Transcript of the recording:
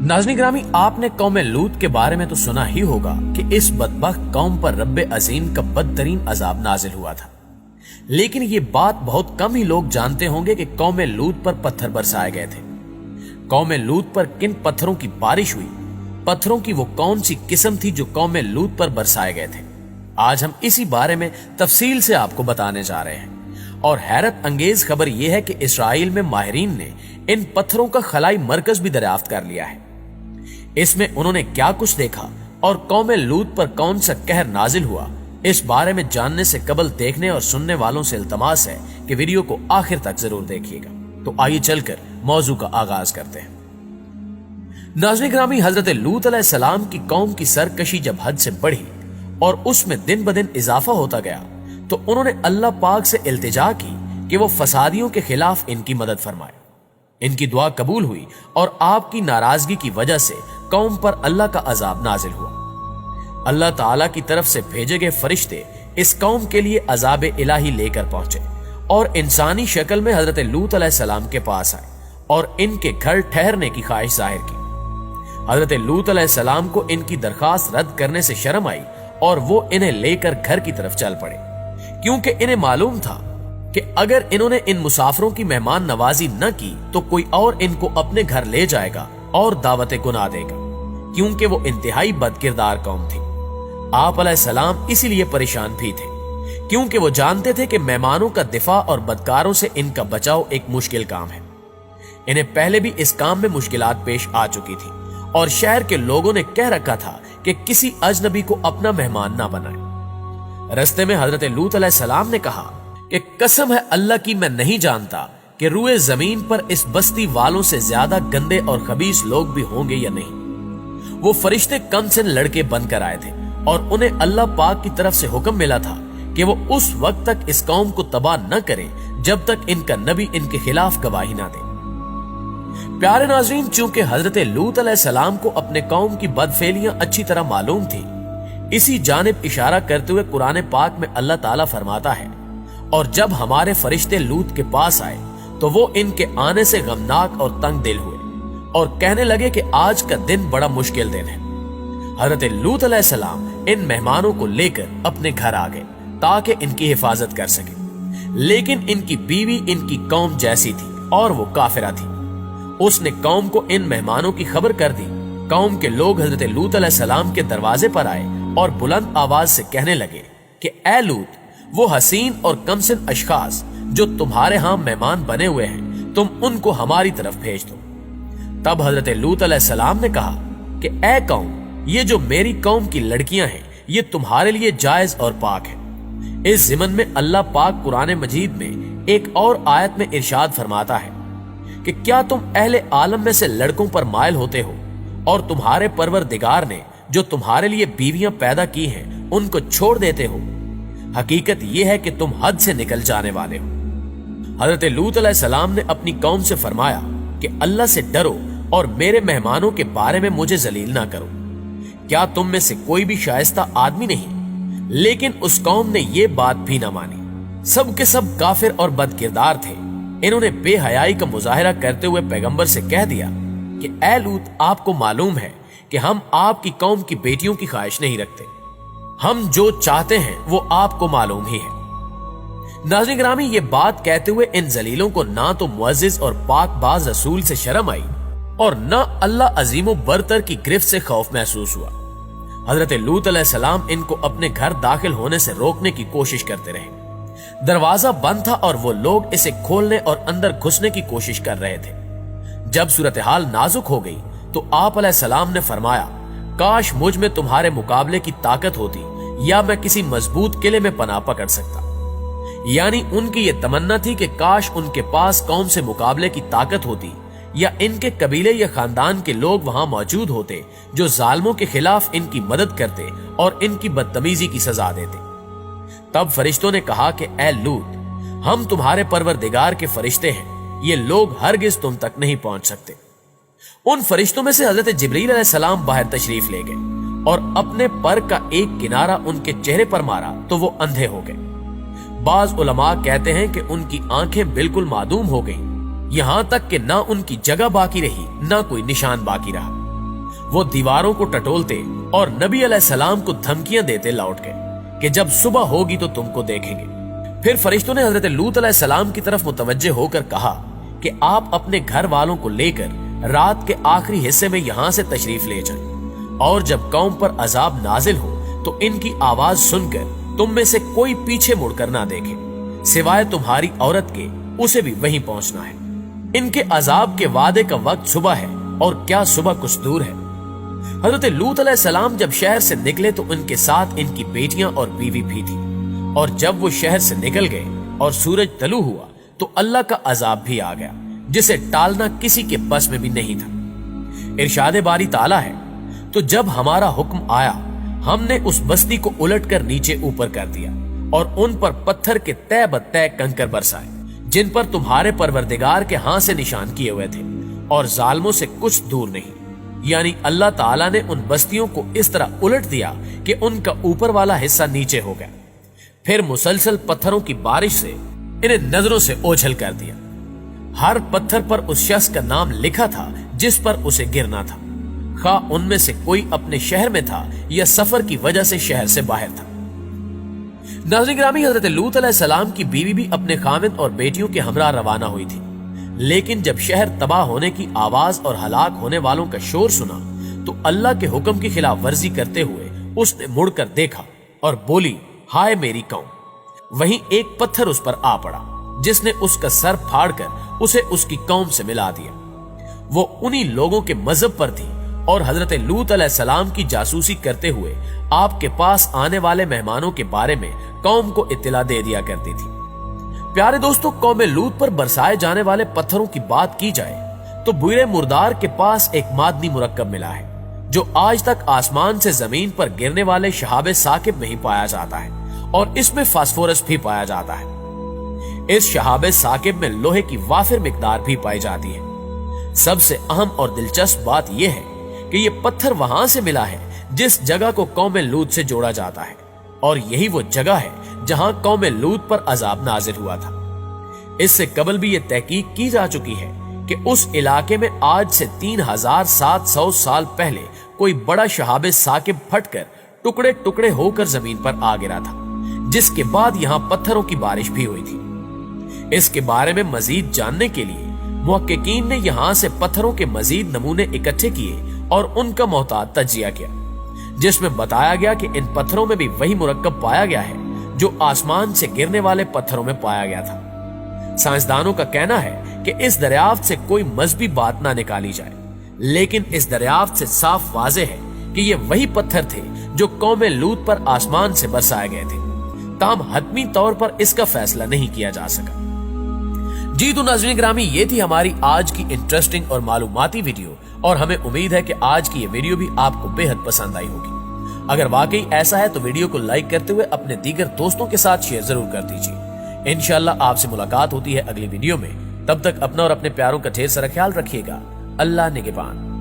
नाज़रीन ग्रामी, आपने कौम लूत के बारे में तो सुना ही होगा कि इस बदबख्त कौम पर रब्बे अजीम का बदतरीन अजाब नाजिल हुआ था। लेकिन ये बात बहुत कम ही लोग जानते होंगे कि कौम लूत पर पत्थर बरसाए गए थे। कौम लूत पर किन पत्थरों की बारिश हुई, पत्थरों की वो कौन सी किस्म थी जो कौम लूत पर बरसाए गए थे, आज हम इसी बारे में तफसील से आपको बताने जा रहे हैं। और हैरत अंगेज खबर यह है कि इसराइल में माहिरीन ने इन पत्थरों का खलाई मरकज भी दरियाफ्त कर लिया है। इसमें उन्होंने क्या कुछ देखा और कौम लूत पर कौन सा कहर नाजिल हुआ, इस बारे में जानने से कबल देखने और सुनने वालों से इल्तमास है कि वीडियो को आखिर तक जरूर देखिएगा। तो आइए चलकर मौजू का आगाज करते हैं। नाज़रीन ग्रामी, हजरत लूत अलैहिस्सलाम की कौम की सरकशी जब हद से बढ़ी और उसमें दिन ब दिन इजाफा होता गया तो उन्होंने अल्लाह पाक से इल्तिजा की कि वो फसादियों के खिलाफ इनकी मदद फरमाए। इनकी दुआ कबूल हुई और आपकी नाराजगी की वजह से कौम पर अल्लाह का अजाब नाजिल हुआ। अल्लाह ताला की तरफ से भेजे गए फरिश्ते इस कौम के लिए अजाब इलाही लेकर पहुंचे और इंसानी शक्ल में हजरत लूत अलैहिस्सलाम के पास आए और इनके घर ठहरने की ख्वाहिश जाहिर की। हजरत लूत अलैहिस्सलाम को इनकी दरखास्त रद्द करने से शर्म आई और वो इन्हें लेकर घर की तरफ चल पड़े, क्योंकि इन्हें मालूम था कि अगर इन्होंने इन मुसाफिरों की मेहमान नवाजी न की तो कोई और इनको अपने घर ले जाएगा और दावतें गुनाह देगा, क्योंकि वो इंतहाई बदकिरदार कौम थी। आप अलैहिस्सलाम इसीलिए परेशान भी थे, क्योंकि वो जानते थे कि मेहमानों का दिफा और बदकारों से इनका बचाव एक मुश्किल काम है। इन्हें पहले भी इस काम में मुश्किलात पेश आ चुकी थी और शहर के लोगों ने कह रखा था कि किसी अजनबी को अपना मेहमान ना बनाए। रस्ते में हजरत लूत अलैहिस्सलाम ने कहा कि कसम है अल्लाह की, मैं नहीं जानता कि रुए जमीन पर इस बस्ती वालों से ज्यादा गंदे और खबीस लोग भी होंगे या नहीं। वो फरिश्ते कम से लड़के बनकर आए थे और उन्हें अल्लाह पाक की तरफ से हुक्म मिला था कि वो उस वक्त तक इस कौम को तबाह न करें जब तक इनका नबी इनके खिलाफ गवाही ना दे। प्यारे नाज़रीन, चूंकि हजरत लूत अलैहिस्सलाम को अपने कौम की बदफेलियां अच्छी तरह मालूम थी, इसी जानिब इशारा करते हुए कुरान पाक में अल्लाह ताला फरमाता है, और जब हमारे फरिश्ते लूत के पास आए तो वो इनके आने से गमनाक और तंग दिल हुए और कहने लगे कि आज का दिन बड़ा मुश्किल दिन है। हजरत लूत अलैहिस्सलाम इन मेहमानों को लेकर अपने घर आ गए ताकि इनकी हिफाजत कर सके, लेकिन इनकी बीवी इनकी कौम जैसी थी और वो काफिरा थी। उसने कौम को इन मेहमानों की खबर कर दी। कौम के लोग हजरत लूत अलैहिस्सलाम के दरवाजे पर आए और बुलंद आवाज से कहने लगे कि ए लूत, वो हसीन और कमसिन अशखास जो तुम्हारे यहाँ मेहमान बने हुए हैं, तुम उनको हमारी तरफ भेज दो। तब हजरत लूत अलैहिस्सलाम ने कहा कि ए कौम, ये जो मेरी कौम की लड़कियां हैं ये तुम्हारे लिए जायज और पाक है। इस ज़िमन में अल्लाह पाक कुरान मजीद में एक और आयत में इरशाद फरमाता है कि क्या तुम अहले आलम में से लड़कों पर मायल होते हो और तुम्हारे परवरदिगार ने जो तुम्हारे लिए बीवियां पैदा की हैं उनको छोड़ देते हो। हकीकत यह है कि तुम हद से निकल जाने वाले हो। हजरत लूत अलैहिस्सलाम ने अपनी कौम से फरमाया कि अल्लाह से डरो और मेरे मेहमानों के बारे में मुझे जलील ना करो। क्या तुम में से कोई भी शाइस्ता आदमी नहीं? लेकिन उस कौम ने यह बात भी ना मानी। सब के सब काफिर और बदकिरदार थे। इन्होंने बेहयाई का मुजाहिरा करते हुए पैगंबर से कह दिया कि ए लूत, आपको मालूम है कि हम आपकी कौम की बेटियों की ख्वाहिश नहीं रखते। हम जो चाहते हैं वो आपको मालूम ही है। नाज़रीन ग्रामी, ये बात कहते हुए इन जलीलों को ना तो मुअज्जिज और पाकबाज रसूल से शर्म आई और न अल्लाह अजीमो बरतर की गिरफ्त से खौफ महसूस हुआ। हजरत लूत अलैहिस्सलाम इनको अपने घर दाखिल होने से रोकने की कोशिश करते रहे। दरवाजा बंद था और वो लोग इसे खोलने और अंदर घुसने की कोशिश कर रहे थे। जब सूरत हाल नाजुक हो गई तो आप अलैहिस्सलाम ने फरमाया, काश मुझ में तुम्हारे मुकाबले की ताकत होती या मैं किसी मजबूत किले में पनाह पकड़ सकता। यानी उनकी ये तमन्ना थी कि काश उनके पास कौम से मुकाबले की ताकत होती या इनके कबीले या खानदान के लोग वहां मौजूद होते जो जालिमों के खिलाफ इनकी मदद करते और इनकी बदतमीजी की सजा देते। तब फरिश्तों ने कहा कि ए लूत, हम तुम्हारे परवरदिगार के फरिश्ते हैं, ये लोग हरगिज तुम तक नहीं पहुंच सकते। उन फरिश्तों में से हजरत जिब्रील अलैहिस्सलाम बाहर तशरीफ ले गए और अपने पर का एक किनारा उनके चेहरे पर मारा तो वो अंधे हो गए। बाज उलमा कहते हैं कि उनकी आंखें बिल्कुल मादूम हो गईं, यहां तक कि ना उनकी जगह बाकी रही ना कोई निशान बाकी रहा। वो दीवारों को टटोलते और नबी अलैहिस्सलाम को धमकियां देते लौट गए कि जब सुबह होगी तो तुमको देखेंगे। फिर फरिश्तों ने हजरत लूत अलैहिस्सलाम की तरफ मुतवज्जे होकर कहा कि आप अपने घर वालों को लेकर रात के आखिरी हिस्से में यहां से तशरीफ ले जाएं, और जब कौम पर अजाब नाजिल हो तो इनकी आवाज सुनकर तुम में से कोई पीछे मुड़कर ना देखे, सिवाय तुम्हारी औरत के उसे भी वहीं पहुंचना है। इनके अजाब के वादे का वक्त सुबह है, और क्या सुबह कुछ दूर है। हजरत लूत अलैहिस्सलाम जब शहर से निकले तो उनके साथ इनकी बेटियां और बीवी भी थी, और जब वो शहर से निकल गए और सूरज तलू हुआ तो अल्लाह का अजाब भी आ गया, जिसे टालना किसी के बस में भी नहीं था। इरशाद बारी ताला है, तो जब हमारा हुक्म आया हमने उस बस्ती को उलटकर नीचे ऊपर कर दिया और उन पर पत्थर के तय बत्तय कंकर बरसाए, जिन पर तुम्हारे परवरदिगार के हाथ से निशान किए हुए थे, और जालिमों से कुछ दूर नहीं। यानी अल्लाह ताला ने उन बस्तियों को इस तरह उलट दिया कि उनका ऊपर वाला हिस्सा नीचे हो गया। फिर मुसलसल पत्थरों की बारिश से इन्हें नजरों से ओझल कर दिया। हर पत्थर पर उस शख्स का नाम लिखा था जिस पर उसे गिरना था, खा उनमें से कोई अपने शहर में था या सफर की वजह से शहर से बाहर था। नाज़रीन गिरामी, हजरत लूत अलैहिस्सलाम की बीवी भी अपने खामिद और बेटियों के हमरा रवाना हुई थी, लेकिन जब शहर तबाह होने की आवाज और हलाक होने वालों का शोर सुना तो अल्लाह के हुक्म की खिलाफ वर्जी करते हुए उसने मुड़कर देखा और बोली, हाय मेरी कौम। वहीं एक पत्थर उस पर आ पड़ा, जिसने उसका सर फाड़कर उसे उसकी कौम से मिला दिया। वो उन्हीं लोगों के मजहब पर थी और हजरत लूत अलैहिस्सलाम की जासूसी करते हुए आपके पास आने वाले मेहमानों के बारे में कौम को इत्तला दे दिया करती थी। प्यारे दोस्तों, कौम लूत पर बरसाए जाने वाले पत्थरों की बात की जाए तो बुरे मुर्दार के पास एक मादनी मुरक्कब मिला है जो आज तक आसमान से जमीन पर गिरने वाले शहाबे साकिब में ही पाया जाता है, और इसमें फास्फोरस भी पाया जाता है। इस शहाबे साकिब में लोहे की वाफिर मिकदार भी पाई जाती है। सबसे अहम और दिलचस्प बात यह है कि यह पत्थर वहां से मिला है जिस जगह को कौम लूत से जोड़ा जाता है, और यही वो जगह है जहां कौम लूत पर अजाब नाजिल हुआ था। इससे कबल भी यह तहकीक की जा चुकी है कि उस इलाके में आज से 3700 साल पहले कोई बड़ा शहाबे साकिब फटकर टुकड़े टुकड़े होकर जमीन पर आ गिरा था, जिसके बाद यहां पत्थरों की बारिश भी हुई थी। इसके बारे में मजीद जानने के लिए मुहक्किकीन ने यहां से पत्थरों के मजीद नमूने इकट्ठे किए और उनका मोहतात तजिया किया, जिसमें बताया गया कि इन पत्थरों में भी वही मुरक्कब पाया गया है जो आसमान से गिरने वाले पत्थरों में पाया गया था। साइंसदानों का कहना है कि इस दरियाफ्त से कोई मजहबी बात ना निकाली जाए, लेकिन इस दरियाफ्त से साफ वाज़ेह है कि ये वही पत्थर थे जो कौम लूत पर आसमान से बरसाए गए थे। ताम हतमी तौर पर इसका फैसला नहीं किया जा सका। जी तो नाज़रीन गिरामी, ये थी हमारी आज की इंटरेस्टिंग और मालूमाती वीडियो, और हमें उम्मीद है कि आज की ये वीडियो भी आपको बेहद पसंद आई होगी। अगर वाकई ऐसा है तो वीडियो को लाइक करते हुए अपने दीगर दोस्तों के साथ शेयर जरूर कर दीजिए। इंशाल्लाह आपसे मुलाकात होती है अगली वीडियो में। तब तक अपना और अपने प्यारों का ढेर सारा ख्याल रखिएगा। अल्लाह निगहबान।